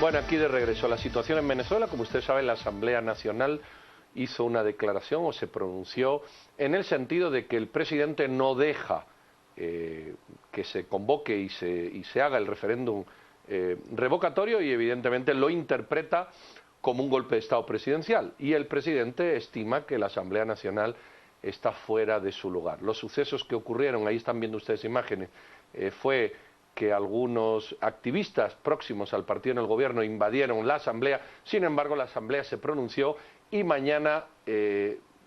Bueno, aquí de regreso. La situación en Venezuela, como usted sabe, la Asamblea Nacional hizo una declaración o se pronunció en el sentido de que el presidente no deja que se convoque y se haga el referéndum revocatorio y evidentemente lo interpreta como un golpe de Estado presidencial. Y el presidente estima que la Asamblea Nacional está fuera de su lugar. Los sucesos que ocurrieron, ahí están viendo ustedes imágenes, fue que algunos activistas próximos al partido en el gobierno invadieron la Asamblea. Sin embargo, la Asamblea se pronunció y mañana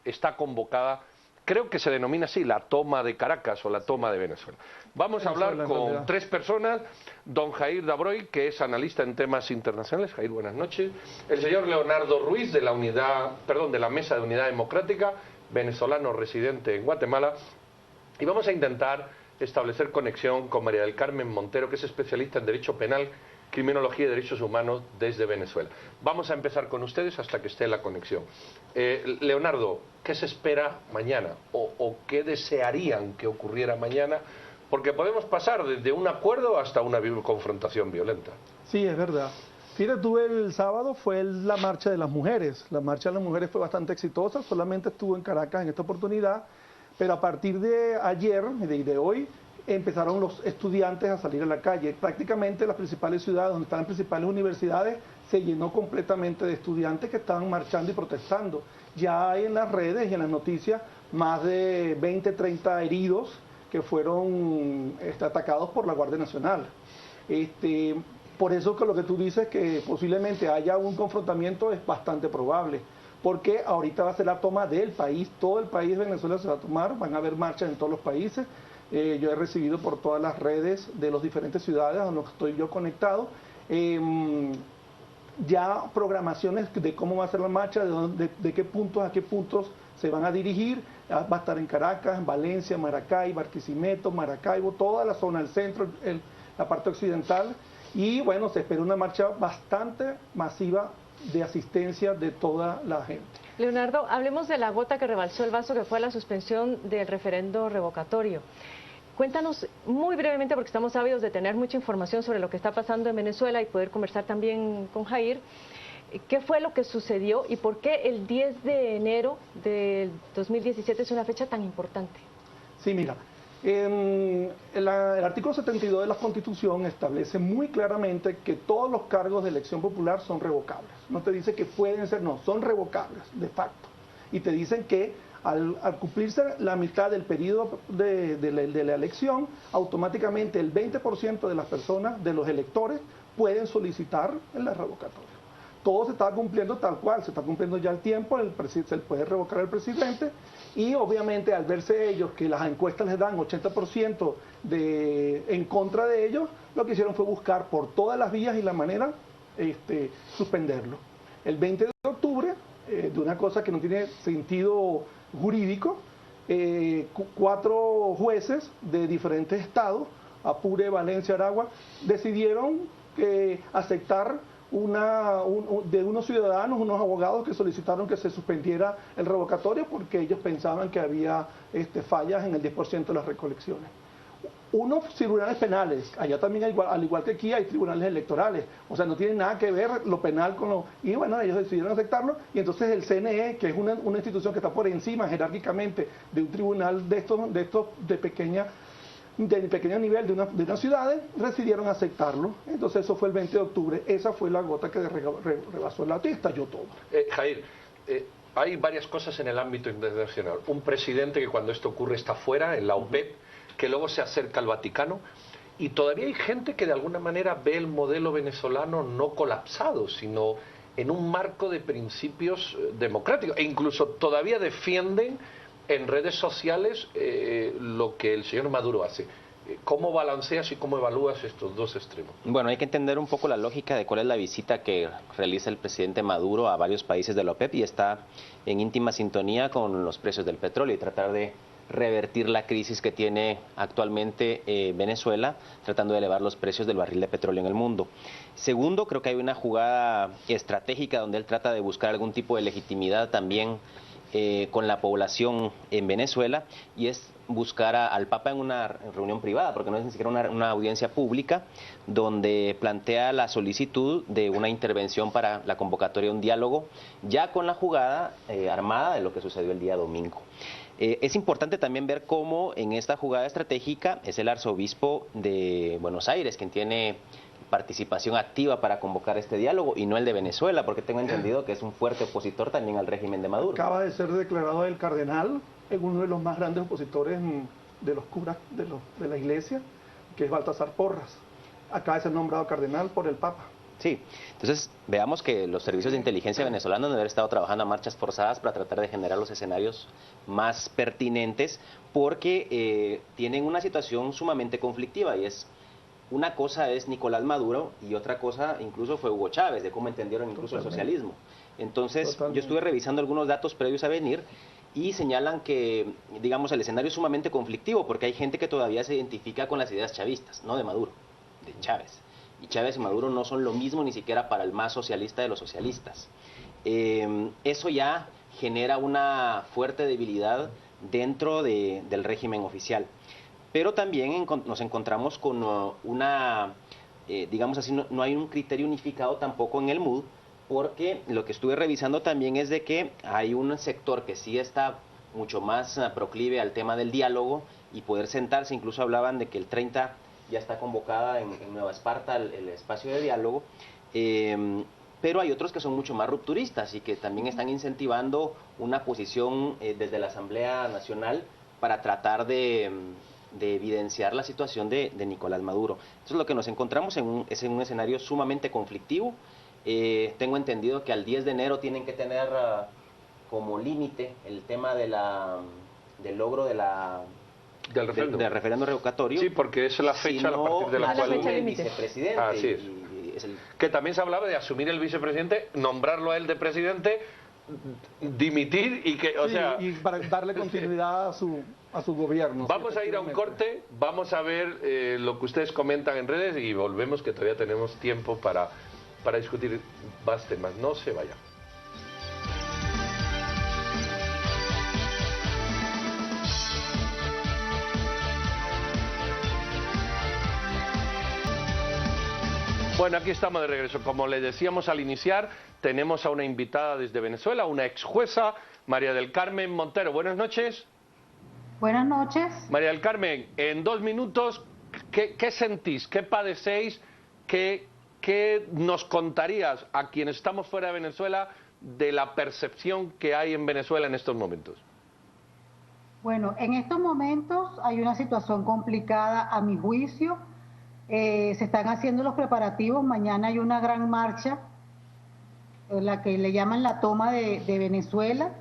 está convocada, creo que se denomina así, la toma de Caracas o la toma de Venezuela. Vamos a hablar con tres personas. Don Jair Dabroy, que es analista en temas internacionales. Jair, buenas noches. El señor Leonardo Ruiz, de la Mesa de Unidad Democrática, venezolano residente en Guatemala. Y vamos a intentar establecer conexión con María del Carmen Montero, que es especialista en Derecho Penal, Criminología y Derechos Humanos desde Venezuela. Vamos a empezar con ustedes hasta que esté la conexión. Leonardo, ¿qué se espera mañana? ¿O qué desearían que ocurriera mañana? Porque podemos pasar desde un acuerdo hasta una confrontación violenta. Sí, es verdad. Fíjate tú, el sábado fue la marcha de las mujeres. La marcha de las mujeres fue bastante exitosa, solamente estuvo en Caracas en esta oportunidad, pero a partir de ayer y de hoy empezaron los estudiantes a salir a la calle. Prácticamente las principales ciudades donde están las principales universidades se llenó completamente de estudiantes que estaban marchando y protestando. Ya hay en las redes y en las noticias más de 20, 30 heridos que fueron atacados por la Guardia Nacional. Por eso que lo que tú dices, que posiblemente haya un confrontamiento, es bastante probable, porque ahorita va a ser la toma del país, todo el país de Venezuela se va a tomar, van a haber marchas en todos los países. Yo he recibido por todas las redes de las diferentes ciudades a las que estoy yo conectado, ya programaciones de cómo va a ser la marcha, de qué puntos a qué puntos se van a dirigir. Va a estar en Caracas, en Valencia, Maracay, Barquisimeto, Maracaibo, toda la zona, el centro, la parte occidental. Y bueno, se espera una marcha bastante masiva de asistencia de toda la gente. Leonardo, hablemos de la gota que rebalsó el vaso, que fue la suspensión del referendo revocatorio. Cuéntanos muy brevemente, porque estamos ávidos de tener mucha información sobre lo que está pasando en Venezuela y poder conversar también con Jair. ¿Qué fue lo que sucedió y por qué el 10 de enero del 2017 es una fecha tan importante? Sí, mira, el artículo 72 de la Constitución establece muy claramente que todos los cargos de elección popular son revocables. No te dice que pueden ser, no, son revocables de facto. Y te dicen que al cumplirse la mitad del periodo de la elección, automáticamente el 20% de las personas, de los electores, pueden solicitar la revocatoria. Todo se está cumpliendo tal cual, se está cumpliendo ya el tiempo, se puede revocar al presidente, y obviamente al verse ellos que las encuestas les dan 80% en contra de ellos, lo que hicieron fue buscar por todas las vías y la manera suspenderlo. El 20 de octubre, de una cosa que no tiene sentido jurídico, 4 jueces de diferentes estados, Apure, Valencia, Aragua, decidieron aceptar de unos ciudadanos, unos abogados que solicitaron que se suspendiera el revocatorio porque ellos pensaban que había fallas en el 10% de las recolecciones. Unos tribunales penales, allá también al igual que aquí hay tribunales electorales, o sea, no tiene nada que ver lo penal con lo... Y bueno, ellos decidieron aceptarlo, y entonces el CNE, que es una institución que está por encima jerárquicamente de un tribunal de estos de pequeño nivel de unas ciudades, decidieron aceptarlo. Entonces eso fue el 20 de octubre, esa fue la gota que rebasó el lago y estalló todo. Jair, hay varias cosas en el ámbito internacional. Un presidente que cuando esto ocurre está fuera, en la OPEP, que luego se acerca al Vaticano, y todavía hay gente que de alguna manera ve el modelo venezolano no colapsado, sino en un marco de principios democráticos, e incluso todavía defienden en redes sociales lo que el señor Maduro hace. ¿Cómo balanceas y cómo evalúas estos dos extremos? Bueno, hay que entender un poco la lógica de cuál es la visita que realiza el presidente Maduro a varios países de la OPEP, y está en íntima sintonía con los precios del petróleo y tratar de revertir la crisis que tiene actualmente Venezuela, tratando de elevar los precios del barril de petróleo en el mundo. Segundo, creo que hay una jugada estratégica donde él trata de buscar algún tipo de legitimidad también con la población en Venezuela, y es buscar al Papa en una reunión privada, porque no es ni siquiera una audiencia pública, donde plantea la solicitud de una intervención para la convocatoria de un diálogo, ya con la jugada armada de lo que sucedió el día domingo. Es importante también ver cómo en esta jugada estratégica es el arzobispo de Buenos Aires quien tiene participación activa para convocar este diálogo y no el de Venezuela, porque tengo entendido que es un fuerte opositor también al régimen de Maduro. Acaba de ser declarado el cardenal en uno de los más grandes opositores de los curas de la iglesia, que es Baltasar Porras. Acaba de ser nombrado cardenal por el Papa. Sí, entonces veamos que los servicios de inteligencia venezolanos deben haber estado trabajando a marchas forzadas para tratar de generar los escenarios más pertinentes, porque tienen una situación sumamente conflictiva, y es una cosa es Nicolás Maduro y otra cosa incluso fue Hugo Chávez, de cómo entendieron incluso el socialismo. Entonces yo estuve revisando algunos datos previos a venir y señalan que, digamos, el escenario es sumamente conflictivo porque hay gente que todavía se identifica con las ideas chavistas, no de Maduro, de Chávez. Y Chávez y Maduro no son lo mismo ni siquiera para el más socialista de los socialistas. Eso ya genera una fuerte debilidad dentro del régimen oficial. Pero también nos encontramos con digamos así, no hay un criterio unificado tampoco en el MUD, porque lo que estuve revisando también es de que hay un sector que sí está mucho más proclive al tema del diálogo y poder sentarse. Incluso hablaban de que el 30 ya está convocada en Nueva Esparta el espacio de diálogo, pero hay otros que son mucho más rupturistas y que también están incentivando una posición desde la Asamblea Nacional para tratar de evidenciar la situación de Nicolás Maduro. Entonces lo que nos encontramos es en un escenario sumamente conflictivo. Tengo entendido que al 10 de enero tienen que tener como límite el tema del logro del referéndum revocatorio. Sí, porque es la fecha a partir de la cual el vicepresidente. Así es. Que también se hablaba de asumir el vicepresidente, nombrarlo a él de presidente, dimitir y que, o sea, y para darle continuidad a su gobierno. Vamos a ir a un corte, vamos a ver lo que ustedes comentan en redes y volvemos, que todavía tenemos tiempo para discutir más temas. No se vayan. Bueno, aquí estamos de regreso. Como les decíamos al iniciar, tenemos a una invitada desde Venezuela, una ex jueza, María del Carmen Montero. Buenas noches. Buenas noches. María del Carmen, en 2 minutos, ¿qué sentís? ¿Qué padecéis? ¿Qué nos contarías a quienes estamos fuera de Venezuela de la percepción que hay en Venezuela en estos momentos? Bueno, en estos momentos hay una situación complicada a mi juicio. Se están haciendo los preparativos. Mañana hay una gran marcha, la que le llaman la toma de Venezuela.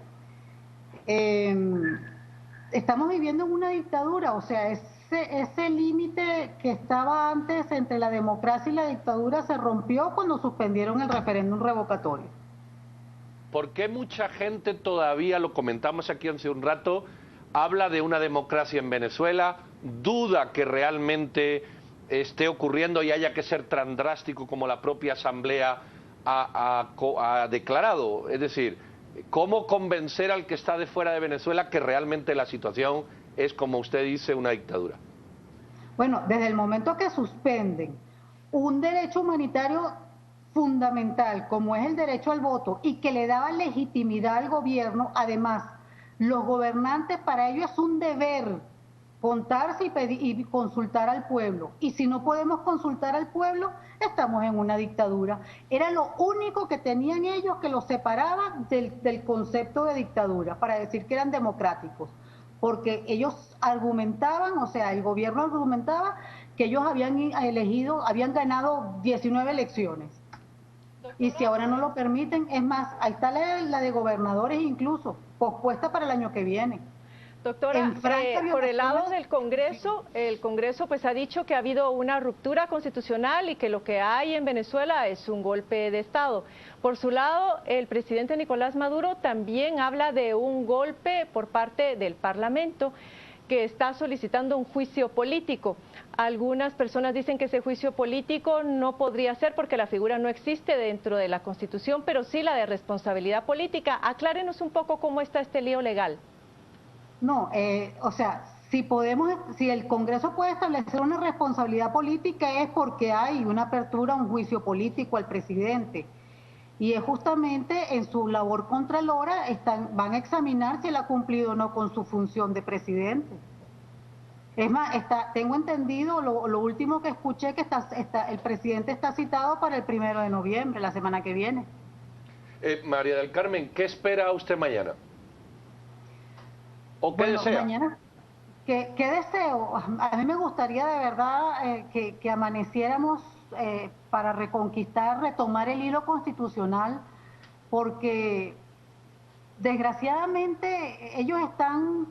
Estamos viviendo en una dictadura, o sea, ese límite que estaba antes entre la democracia y la dictadura se rompió cuando suspendieron el referéndum revocatorio. ¿Por qué mucha gente todavía, lo comentamos aquí hace un rato, habla de una democracia en Venezuela, duda que realmente esté ocurriendo y haya que ser tan drástico como la propia Asamblea ha declarado? Es decir, ¿cómo convencer al que está de fuera de Venezuela que realmente la situación es, como usted dice, una dictadura? Bueno, desde el momento que suspenden un derecho humanitario fundamental como es el derecho al voto y que le daba legitimidad al gobierno, además, los gobernantes, para ellos es un deber contarse y consultar al pueblo. Y si no podemos consultar al pueblo, estamos en una dictadura. Era lo único que tenían ellos que los separaba del concepto de dictadura, para decir que eran democráticos. Porque ellos argumentaban, o sea, el gobierno argumentaba que ellos habían ganado 19 elecciones. Y si ahora no lo permiten, es más, ahí está la de gobernadores incluso, pospuesta para el año que viene. Doctora, por el lado del Congreso, el Congreso pues ha dicho que ha habido una ruptura constitucional y que lo que hay en Venezuela es un golpe de Estado. Por su lado, el presidente Nicolás Maduro también habla de un golpe por parte del Parlamento, que está solicitando un juicio político. Algunas personas dicen que ese juicio político no podría ser porque la figura no existe dentro de la Constitución, pero sí la de responsabilidad política. Aclárenos un poco cómo está este lío legal. No, o sea, si el Congreso puede establecer una responsabilidad política es porque hay una apertura a un juicio político al presidente. Y es justamente en su labor contralora van a examinar si él ha cumplido o no con su función de presidente. Es más, tengo entendido, lo último que escuché, que el presidente está citado para el 1 de noviembre, la semana que viene. María del Carmen, ¿qué espera usted mañana? ¿O qué desea? Mañana, ¿qué deseo? A mí me gustaría de verdad que amaneciéramos para retomar el hilo constitucional, porque desgraciadamente ellos están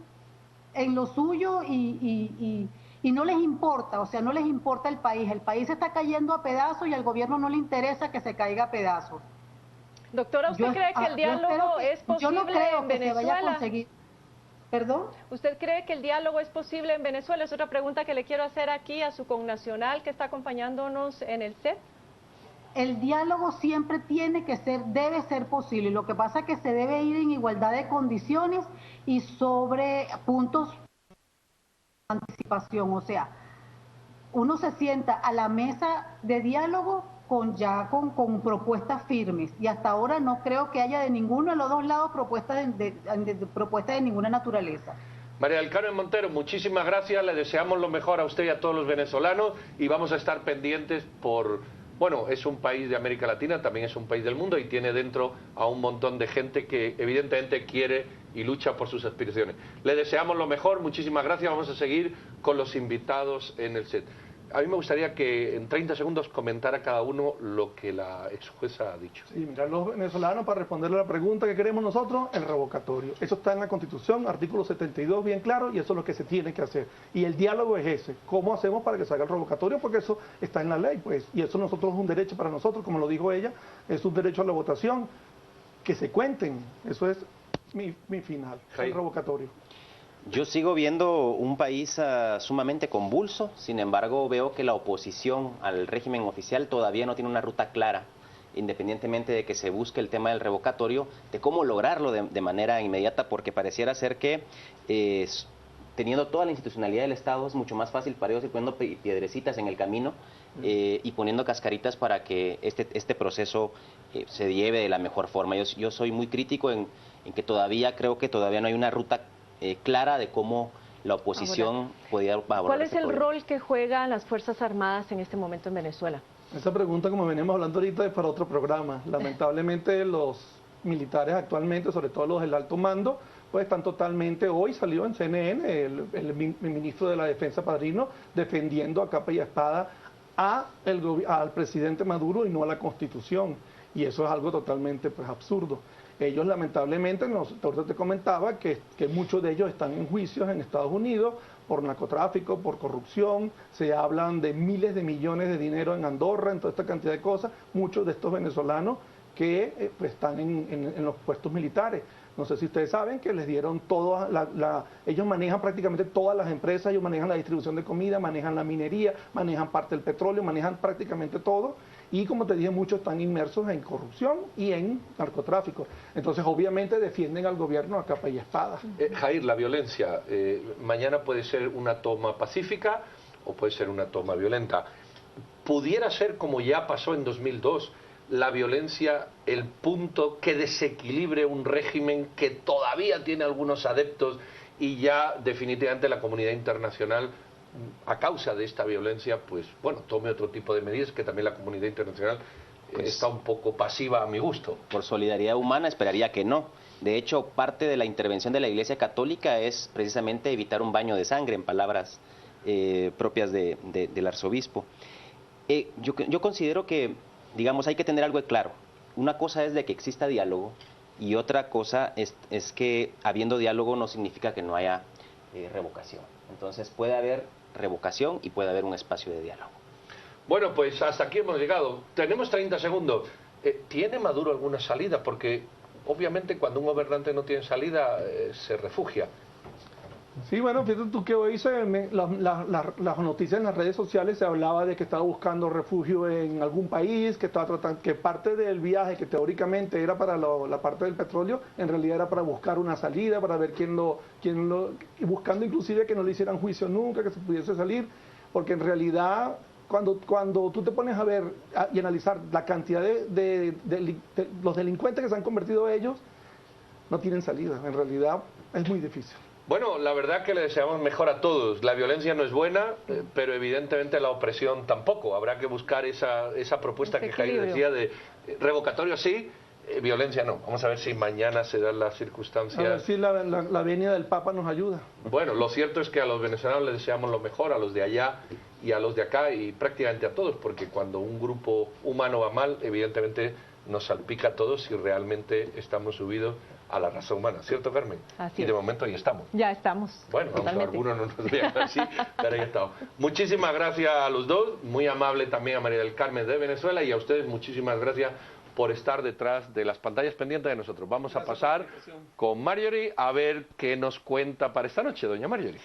en lo suyo y no les importa, o sea, no les importa el país se está cayendo a pedazos y al gobierno no le interesa que se caiga a pedazos. Doctora, ¿usted cree que el diálogo es posible en Venezuela? ¿Perdón? ¿Usted cree que el diálogo es posible en Venezuela? Es otra pregunta que le quiero hacer aquí a su connacional que está acompañándonos en el set. El diálogo siempre debe ser posible. Lo que pasa es que se debe ir en igualdad de condiciones y sobre puntos de anticipación. O sea, uno se sienta a la mesa de diálogo con propuestas firmes, y hasta ahora no creo que haya de ninguno de los dos lados propuestas de ninguna naturaleza. María del Carmen Montero, muchísimas gracias, le deseamos lo mejor a usted y a todos los venezolanos y vamos a estar pendientes bueno, es un país de América Latina, también es un país del mundo y tiene dentro a un montón de gente que evidentemente quiere y lucha por sus aspiraciones. Le deseamos lo mejor, muchísimas gracias, vamos a seguir con los invitados en el set. A mí me gustaría que en 30 segundos comentara cada uno lo que la ex jueza ha dicho. Sí, mira, los venezolanos, para responderle a la pregunta que queremos nosotros, el revocatorio. Eso está en la Constitución, artículo 72, bien claro, y eso es lo que se tiene que hacer. Y el diálogo es ese. ¿Cómo hacemos para que salga el revocatorio? Porque eso está en la ley, pues. Y eso nosotros es un derecho para nosotros, como lo dijo ella, es un derecho a la votación. Que se cuenten. Eso es mi final, el revocatorio. Yo sigo viendo un país sumamente convulso, sin embargo veo que la oposición al régimen oficial todavía no tiene una ruta clara, independientemente de que se busque el tema del revocatorio, de cómo lograrlo de manera inmediata, porque pareciera ser que teniendo toda la institucionalidad del Estado es mucho más fácil para ellos ir poniendo piedrecitas en el camino y poniendo cascaritas para que este proceso se lleve de la mejor forma. Yo soy muy crítico en que creo que todavía no hay una ruta clara de cómo la oposición podía abordar. ¿Cuál es el rol que juegan las Fuerzas Armadas en este momento en Venezuela? Esa pregunta, como venimos hablando ahorita, es para otro programa. Lamentablemente los militares actualmente, sobre todo los del alto mando, pues están totalmente, hoy salió en CNN el ministro de la Defensa Padrino defendiendo a capa y espada al presidente Maduro y no a la Constitución. Y eso es algo totalmente absurdo. Ellos lamentablemente, ahorita te comentaba que muchos de ellos están en juicios en Estados Unidos por narcotráfico, por corrupción, se hablan de miles de millones de dinero en Andorra, en toda esta cantidad de cosas, muchos de estos venezolanos que están en los puestos militares. No sé si ustedes saben que les dieron ellos manejan prácticamente todas las empresas, ellos manejan la distribución de comida, manejan la minería, manejan parte del petróleo, manejan prácticamente todo. Y como te dije, muchos están inmersos en corrupción y en narcotráfico. Entonces, obviamente, defienden al gobierno a capa y espada. Jair, la violencia, mañana puede ser una toma pacífica o puede ser una toma violenta. ¿Pudiera ser, como ya pasó en 2002, la violencia el punto que desequilibre un régimen que todavía tiene algunos adeptos y ya definitivamente la comunidad internacional, a causa de esta violencia, pues bueno, tome otro tipo de medidas, que también la comunidad internacional está un poco pasiva a mi gusto? Por solidaridad humana esperaría que no. De hecho, parte de la intervención de la Iglesia Católica es precisamente evitar un baño de sangre, en palabras propias del arzobispo. Yo considero que, digamos, hay que tener algo de claro. Una cosa es de que exista diálogo y otra cosa es que habiendo diálogo no significa que no haya revocación. Entonces puede haber revocación y puede haber un espacio de diálogo. Bueno, pues hasta aquí hemos llegado. Tenemos 30 segundos. ¿Tiene Maduro alguna salida? Porque obviamente cuando un gobernante no tiene salida se refugia. Sí, bueno, fíjate tú que hoy las noticias en las redes sociales se hablaba de que estaba buscando refugio en algún país, que estaba tratando, que parte del viaje que teóricamente era para la parte del petróleo, en realidad era para buscar una salida, para ver y buscando inclusive que no le hicieran juicio nunca, que se pudiese salir, porque en realidad cuando tú te pones a ver y analizar la cantidad de los delincuentes que se han convertido ellos, no tienen salida, en realidad es muy difícil. Bueno, la verdad que le deseamos mejor a todos. La violencia no es buena, pero evidentemente la opresión tampoco. Habrá que buscar esa propuesta que Jair decía de revocatorio sí, violencia no. Vamos a ver si mañana se dan las circunstancias. A ver si la venida del Papa nos ayuda. Bueno, lo cierto es que a los venezolanos les deseamos lo mejor, a los de allá y a los de acá y prácticamente a todos, porque cuando un grupo humano va mal, evidentemente nos salpica a todos si realmente estamos subidos a la raza humana, ¿cierto, Carmen? Así y de es. momento ahí estamos. Ya estamos. Bueno, totalmente. algunos no nos vean así, pero ahí estamos. Muchísimas gracias a los dos, muy amable también a María del Carmen de Venezuela y a ustedes muchísimas gracias por estar detrás de las pantallas pendientes de nosotros. Vamos a pasar con Marjorie a ver qué nos cuenta para esta noche, doña Marjorie.